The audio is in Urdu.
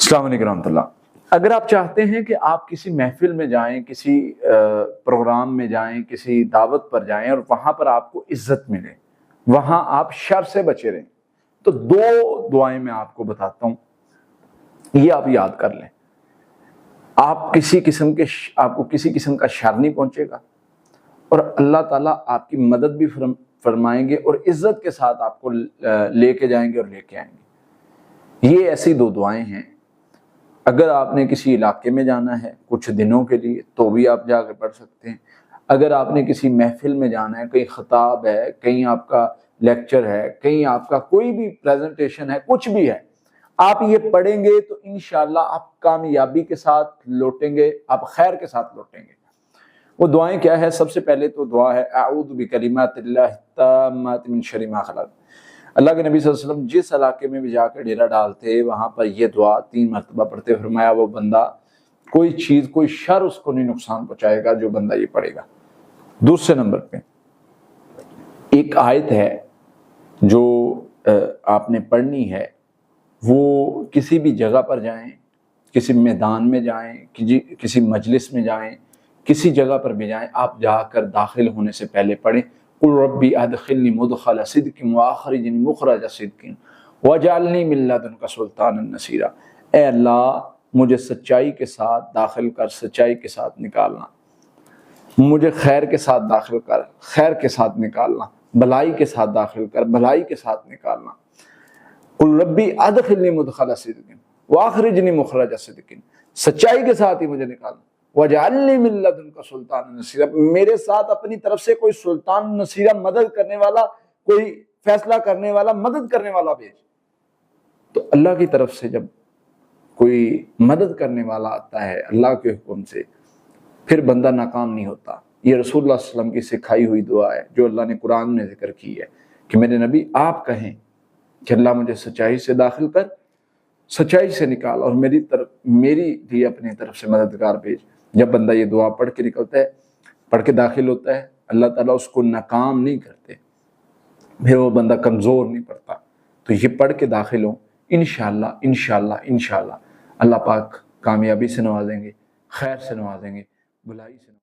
السلام علیکم ورحمۃ اللہ۔ اگر آپ چاہتے ہیں کہ آپ کسی محفل میں جائیں، کسی پروگرام میں جائیں، کسی دعوت پر جائیں اور وہاں پر آپ کو عزت ملے، وہاں آپ شر سے بچے رہیں، تو دو دعائیں میں آپ کو بتاتا ہوں، یہ آپ یاد کر لیں۔ آپ کو کسی قسم کا شر نہیں پہنچے گا، اور اللہ تعالیٰ آپ کی مدد بھی فرمائیں گے اور عزت کے ساتھ آپ کو لے کے جائیں گے اور لے کے آئیں گے۔ یہ ایسی دو دعائیں ہیں۔ اگر آپ نے کسی علاقے میں جانا ہے کچھ دنوں کے لیے تو بھی آپ جا کے پڑھ سکتے ہیں۔ اگر آپ نے کسی محفل میں جانا ہے، کہیں خطاب ہے، کہیں آپ کا لیکچر ہے، کہیں آپ کا کوئی بھی پریزنٹیشن ہے، کچھ بھی ہے، آپ یہ پڑھیں گے تو انشاءاللہ آپ کامیابی کے ساتھ لوٹیں گے، آپ خیر کے ساتھ لوٹیں گے۔ وہ دعائیں کیا ہے؟ سب سے پہلے تو دعا ہے اعوذ بکلمات اللہ التامات من شر ما خلق۔ اللہ کے نبی صلی اللہ علیہ وسلم جس علاقے میں بھی جا کے ڈیرا ڈالتے وہاں پر یہ دعا 3 مرتبہ پڑھتے، فرمایا وہ بندہ کوئی چیز، کوئی شر اس کو نہیں نقصان پہنچائے گا جو بندہ یہ پڑھے گا۔ دوسرے نمبر پہ ایک آیت ہے جو آپ نے پڑھنی ہے، وہ کسی بھی جگہ پر جائیں، کسی میدان میں جائیں، کسی مجلس میں جائیں، کسی جگہ پر بھی جائیں، آپ جا کر داخل ہونے سے پہلے پڑھیں قل ربی ادخلنی مدخل صدق واخرجنی مخرج صدق واجعلنی من لدنک سلطانا نصیرا۔ اے اللہ مجھے سچائی کے ساتھ داخل کر، سچائی کے ساتھ نکالنا، مجھے خیر کے ساتھ داخل کر، خیر کے ساتھ نکالنا، بھلائی کے ساتھ داخل کر، بھلائی کے ساتھ نکالنا۔ قل ربی ادخلنی مدخل صدق واخرجنی مخرج صدق، سچائی کے ساتھ ہی مجھے نکالنا، وَجَعَلْنِي مِن لَّدُنْكَ سُلْطَانًا نَصِيرًا، میرے ساتھ اپنی طرف سے کوئی سلطان نصیرہ، مدد کرنے والا، کوئی فیصلہ کرنے والا، مدد کرنے والا بھیج۔ تو اللہ کی طرف سے جب کوئی مدد کرنے والا آتا ہے اللہ کے حکم سے، پھر بندہ ناکام نہیں ہوتا۔ یہ رسول اللہ صلی اللہ علیہ وسلم کی سکھائی ہوئی دعا ہے جو اللہ نے قرآن میں ذکر کی ہے کہ میرے نبی آپ کہیں کہ اللہ مجھے سچائی سے داخل کر، سچائی سے نکال، اور میری بھی اپنی طرف سے مددگار بھیج۔ جب بندہ یہ دعا پڑھ کے نکلتا ہے، پڑھ کے داخل ہوتا ہے، اللہ تعالیٰ اس کو ناکام نہیں کرتے، پھر وہ بندہ کمزور نہیں پڑتا۔ تو یہ پڑھ کے داخل ہوں، انشاءاللہ اللہ پاک کامیابی سے نوازیں گے، خیر سے نوازیں گے، بھلائی سے نوازیں گے۔